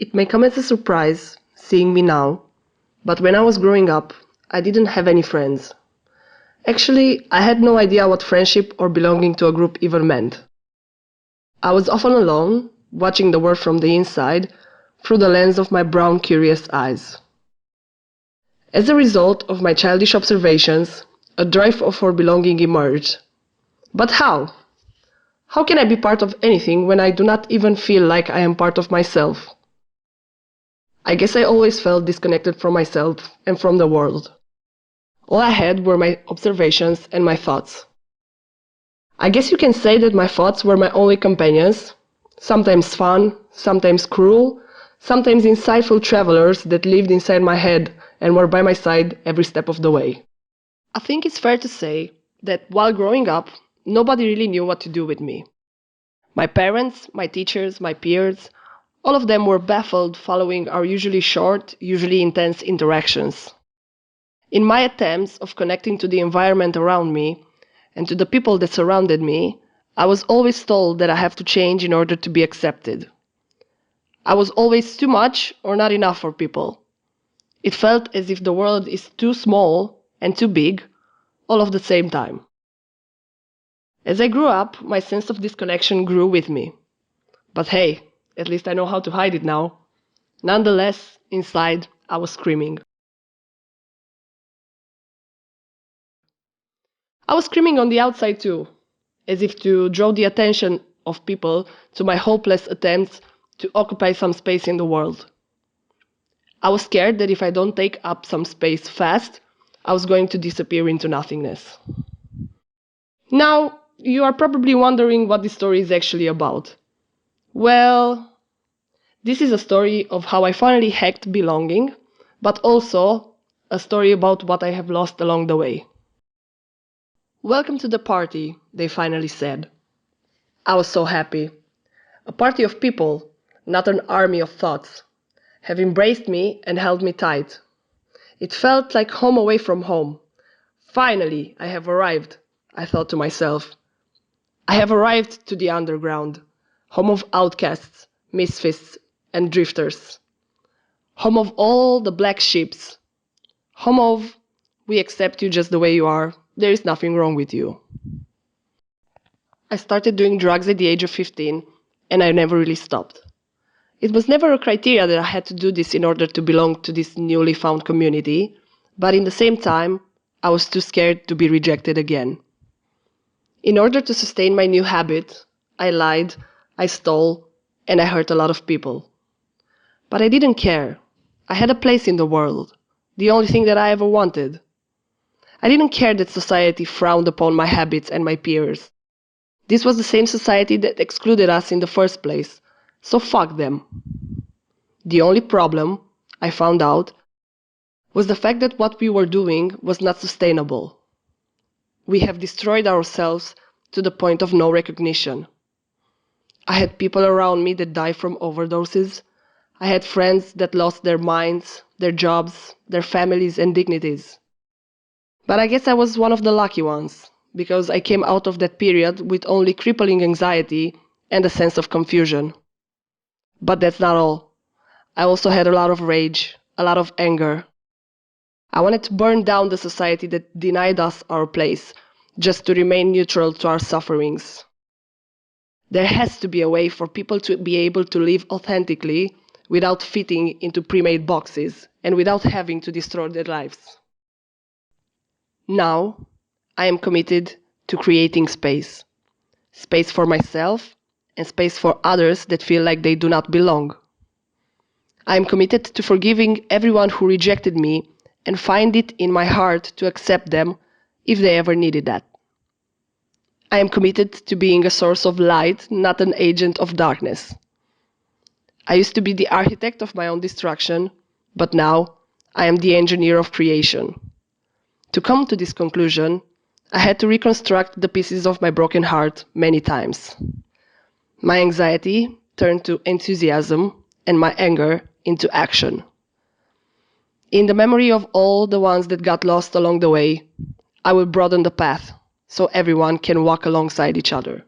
It may come as a surprise, seeing me now, but when I was growing up, I didn't have any friends. Actually, I had no idea what friendship or belonging to a group even meant. I was often alone, watching the world from the inside, through the lens of my brown, curious eyes. As a result of my childish observations, a drive for belonging emerged. But how? How can I be part of anything when I do not even feel like I am part of myself? I guess I always felt disconnected from myself and from the world. All I had were my observations and my thoughts. I guess you can say that my thoughts were my only companions, sometimes fun, sometimes cruel, sometimes insightful travelers that lived inside my head and were by my side every step of the way. I think it's fair to say that while growing up, nobody really knew what to do with me. My parents, my teachers, my peers, all of them were baffled following our usually short, usually intense interactions. In my attempts of connecting to the environment around me and to the people that surrounded me, I was always told that I have to change in order to be accepted. I was always too much or not enough for people. It felt as if the world is too small and too big, all of the same time. As I grew up, my sense of disconnection grew with me. But hey, at least I know how to hide it now. Nonetheless, inside, I was screaming. I was screaming on the outside too, as if to draw the attention of people to my hopeless attempts to occupy some space in the world. I was scared that if I don't take up some space fast, I was going to disappear into nothingness. Now, you are probably wondering what this story is actually about. Well, this is a story of how I finally hacked belonging, but also a story about what I have lost along the way. Welcome to the party, they finally said. I was so happy. A party of people, not an army of thoughts, have embraced me and held me tight. It felt like home away from home. Finally, I have arrived, I thought to myself. I have arrived to the underground, home of outcasts, misfits, and drifters. Home of all the black sheeps. Home of, we accept you just the way you are, there is nothing wrong with you. I started doing drugs at the age of 15, and I never really stopped. It was never a criteria that I had to do this in order to belong to this newly found community, but in the same time, I was too scared to be rejected again. In order to sustain my new habit, I lied, I stole, and I hurt a lot of people. But I didn't care. I had a place in the world, the only thing that I ever wanted. I didn't care that society frowned upon my habits and my peers. This was the same society that excluded us in the first place, so fuck them. The only problem, I found out, was the fact that what we were doing was not sustainable. We have destroyed ourselves to the point of no recognition. I had people around me that died from overdoses. I had friends that lost their minds, their jobs, their families and dignities. But I guess I was one of the lucky ones, because I came out of that period with only crippling anxiety and a sense of confusion. But that's not all. I also had a lot of rage, a lot of anger. I wanted to burn down the society that denied us our place, just to remain neutral to our sufferings. There has to be a way for people to be able to live authentically without fitting into pre-made boxes and without having to destroy their lives. Now, I am committed to creating space. Space for myself and space for others that feel like they do not belong. I am committed to forgiving everyone who rejected me and find it in my heart to accept them if they ever needed that. I am committed to being a source of light, not an agent of darkness. I used to be the architect of my own destruction, but now I am the engineer of creation. To come to this conclusion, I had to reconstruct the pieces of my broken heart many times. My anxiety turned to enthusiasm and my anger into action. In the memory of all the ones that got lost along the way, I will broaden the path so everyone can walk alongside each other.